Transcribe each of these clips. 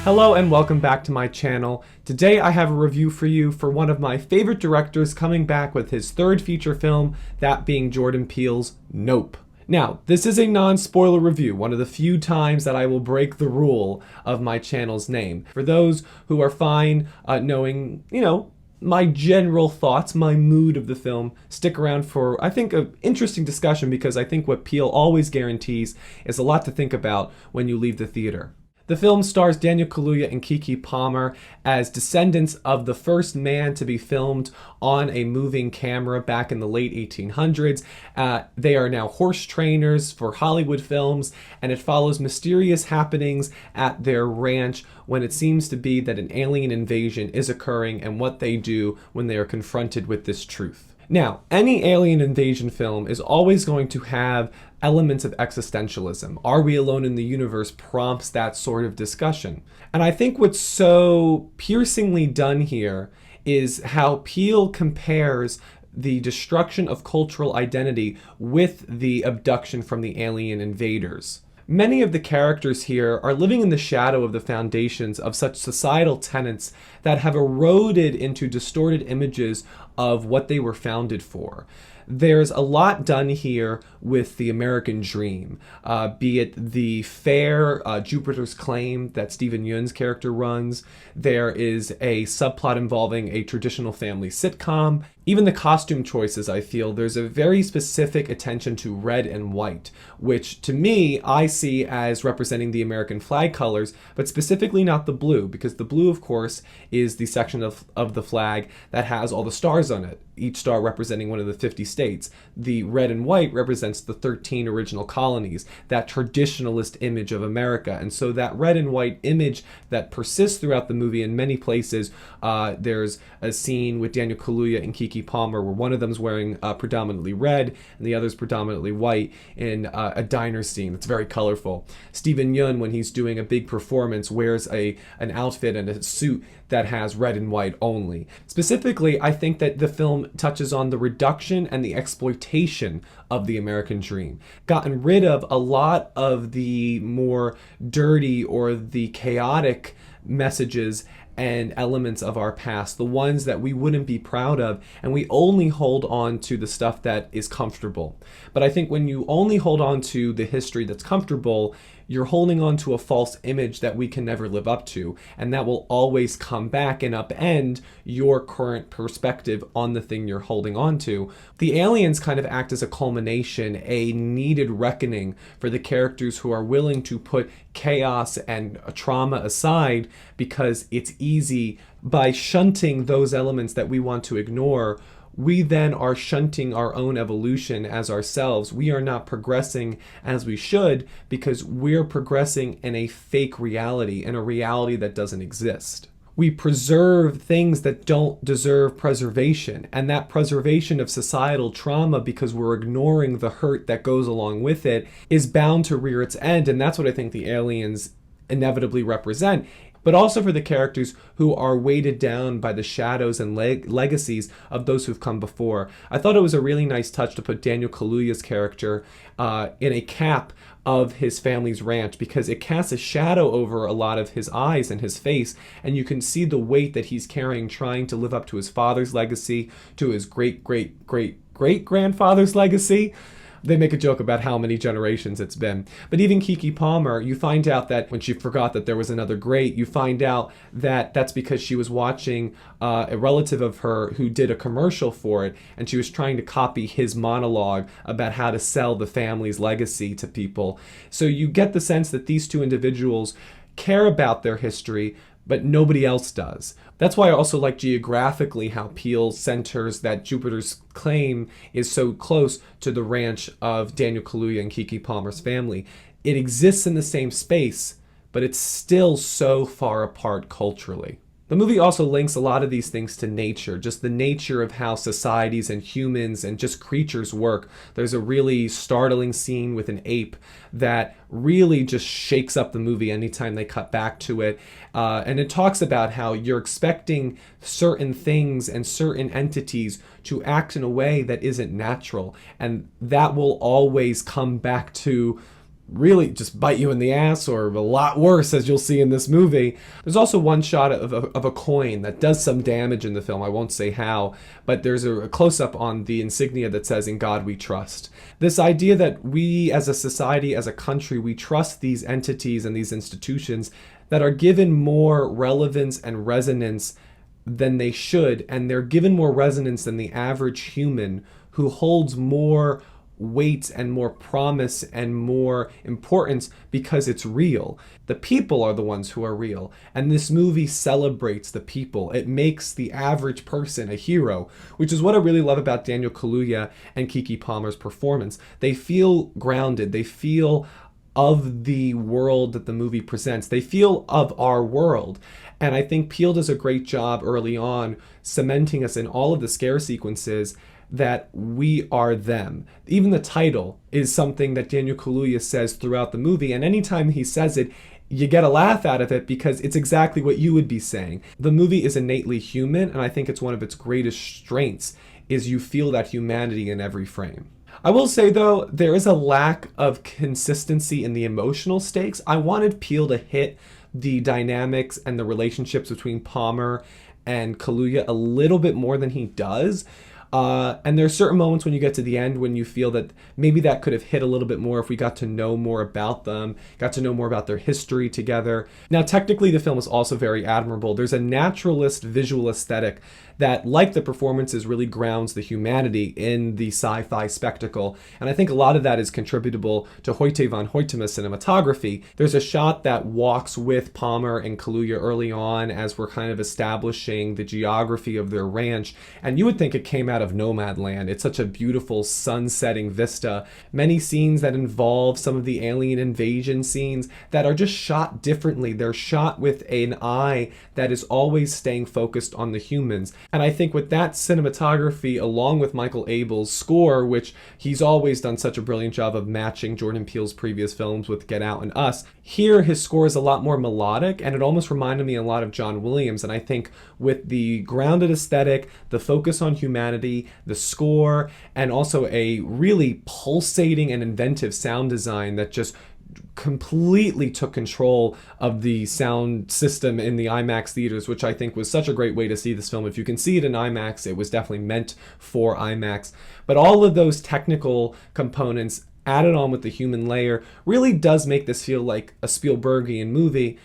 Hello and welcome back to my channel. Today I have a review for you for one of my favorite directors coming back with his third feature film, that being Jordan Peele's Nope. Now, this is a non-spoiler review, one of the few times that I will break the rule of my channel's name. For those who are fine knowing, my general thoughts, my mood of the film, stick around for, I think, an interesting discussion, because I think what Peele always guarantees is a lot to think about when you leave the theater. The film stars Daniel Kaluuya and Keke Palmer as descendants of the first man to be filmed on a moving camera back in the late 1800s. They are now horse trainers for Hollywood films, and it follows mysterious happenings at their ranch when it seems to be that an alien invasion is occurring and what they do when they are confronted with this truth. Now, any alien invasion film is always going to have elements of existentialism. Are we alone in the universe prompts that sort of discussion. And I think what's so piercingly done here is how Peele compares the destruction of cultural identity with the abduction from the alien invaders. Many of the characters here are living in the shadow of the foundations of such societal tenets that have eroded into distorted images of what they were founded for. There's a lot done here with the American dream, be it the fair Jupiter's Claim that Steven Yeun's character runs. There is a subplot involving a traditional family sitcom. Even the costume choices, I feel, there's a very specific attention to red and white, which to me, I see as representing the American flag colors, but specifically not the blue, because the blue, of course, is the section of the flag that has all the stars on it, each star representing one of the 50 states. The red and white represents the 13 original colonies, that traditionalist image of America. And so that red and white image that persists throughout the movie in many places. There's a scene with Daniel Kaluuya and Keke Palmer where one of them's wearing predominantly red and the other's predominantly white in a diner scene. It's very colorful. Steven Yeun, when he's doing a big performance, wears an outfit and a suit that has red and white only. Specifically, I think that the film touches on the reduction and the exploitation of the American dream. Gotten rid of a lot of the more dirty or the chaotic messages and elements of our past, the ones that we wouldn't be proud of, and we only hold on to the stuff that is comfortable. But I think when you only hold on to the history that's comfortable, you're holding on to a false image that we can never live up to, and that will always come back and upend your current perspective on the thing you're holding on to. The aliens kind of act as a culmination, a needed reckoning for the characters who are willing to put chaos and trauma aside because it's easy. By shunting those elements that we want to ignore, we then are shunting our own evolution as ourselves. We are not progressing as we should because we're progressing in a fake reality, in a reality that doesn't exist. We preserve things that don't deserve preservation, and that preservation of societal trauma, because we're ignoring the hurt that goes along with it, is bound to rear its end, and that's what I think the aliens inevitably represent. But also for the characters who are weighted down by the shadows and legacies of those who've come before. I thought it was a really nice touch to put Daniel Kaluuya's character in a cap of his family's ranch, because it casts a shadow over a lot of his eyes and his face, and you can see the weight that he's carrying, trying to live up to his father's legacy, to his great-great-great-great-grandfather's legacy. They make a joke about how many generations it's been. But even Keke Palmer, you find out that when she forgot that there was another great, you find out that that's because she was watching a relative of her who did a commercial for it, and she was trying to copy his monologue about how to sell the family's legacy to people. So you get the sense that these two individuals care about their history, but nobody else does. That's why I also like geographically how Peele centers that Jupiter's Claim is so close to the ranch of Daniel Kaluuya and Keke Palmer's family. It exists in the same space, but it's still so far apart culturally. The movie also links a lot of these things to nature, just the nature of how societies and humans and just creatures work. There's a really startling scene with an ape that really just shakes up the movie anytime they cut back to it. And it talks about how you're expecting certain things and certain entities to act in a way that isn't natural. And that will always come back to really just bite you in the ass, or a lot worse, as you'll see in this movie. There's also one shot of a coin that does some damage in the film. I won't say how, but there's a close-up on the insignia that says, "In God We Trust." This idea that we as a society, as a country, we trust these entities and these institutions that are given more relevance and resonance than they should, and they're given more resonance than the average human, who holds more weight and more promise and more importance because it's real. The people are the ones who are real, and this movie celebrates the people. It makes the average person a hero, which is what I really love about Daniel Kaluuya and Keke Palmer's performance. They feel grounded. They feel of the world that the movie presents. They feel of our world. And I think Peele does a great job early on cementing us in all of the scare sequences that we are them. Even the title is something that Daniel Kaluuya says throughout the movie, and anytime he says it, you get a laugh out of it because it's exactly what you would be saying. The movie is innately human, and I think it's one of its greatest strengths is you feel that humanity in every frame. I will say, though, there is a lack of consistency in the emotional stakes. I wanted Peele to hit the dynamics and the relationships between Palmer and Kaluuya a little bit more than he does. And there are certain moments when you get to the end when you feel that maybe that could have hit a little bit more if we got to know more about them, got to know more about their history together. Now, technically, the film is also very admirable. There's a naturalist visual aesthetic that, like the performances, really grounds the humanity in the sci-fi spectacle. And I think a lot of that is contributable to Hoyte van Hoytema's cinematography. There's a shot that walks with Palmer and Kaluuya early on as we're kind of establishing the geography of their ranch. And you would think it came out of Nomadland. It's such a beautiful sun-setting vista. Many scenes that involve some of the alien invasion scenes that are just shot differently. They're shot with an eye that is always staying focused on the humans. And I think with that cinematography, along with Michael Abel's score, which he's always done such a brilliant job of matching Jordan Peele's previous films with Get Out and Us, here his score is a lot more melodic, and it almost reminded me a lot of John Williams. And I think with the grounded aesthetic, the focus on humanity, the score, and also a really pulsating and inventive sound design that just completely took control of the sound system in the IMAX theaters, which I think was such a great way to see this film. If you can see it in IMAX, it was definitely meant for IMAX. But all of those technical components added on with the human layer really does make this feel like a Spielbergian movie.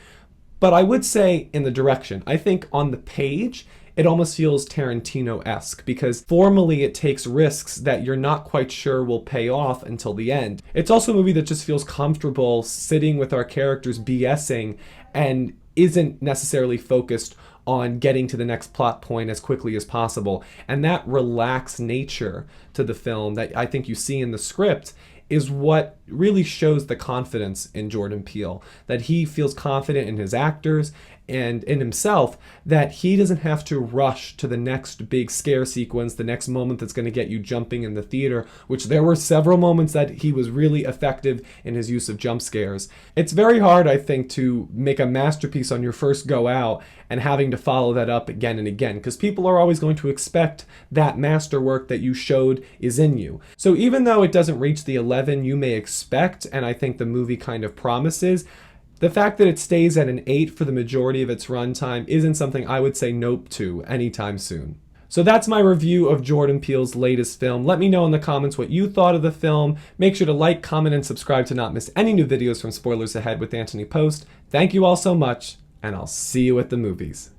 But I would say in the direction, I think on the page, it almost feels Tarantino-esque because formally it takes risks that you're not quite sure will pay off until the end. It's also a movie that just feels comfortable sitting with our characters BSing and isn't necessarily focused on getting to the next plot point as quickly as possible. And that relaxed nature to the film that I think you see in the script is what really shows the confidence in Jordan Peele, that he feels confident in his actors and in himself, that he doesn't have to rush to the next big scare sequence, the next moment that's going to get you jumping in the theater, which there were several moments that he was really effective in his use of jump scares. It's very hard, I think, to make a masterpiece on your first go out and having to follow that up again and again, because people are always going to expect that masterwork that you showed is in you. So even though it doesn't reach the 11 you may expect, and I think the movie kind of promises, the fact that it stays at an 8 for the majority of its runtime isn't something I would say nope to anytime soon. So that's my review of Jordan Peele's latest film. Let me know in the comments what you thought of the film. Make sure to like, comment, and subscribe to not miss any new videos from Spoilers Ahead with Anthony Post. Thank you all so much, and I'll see you at the movies.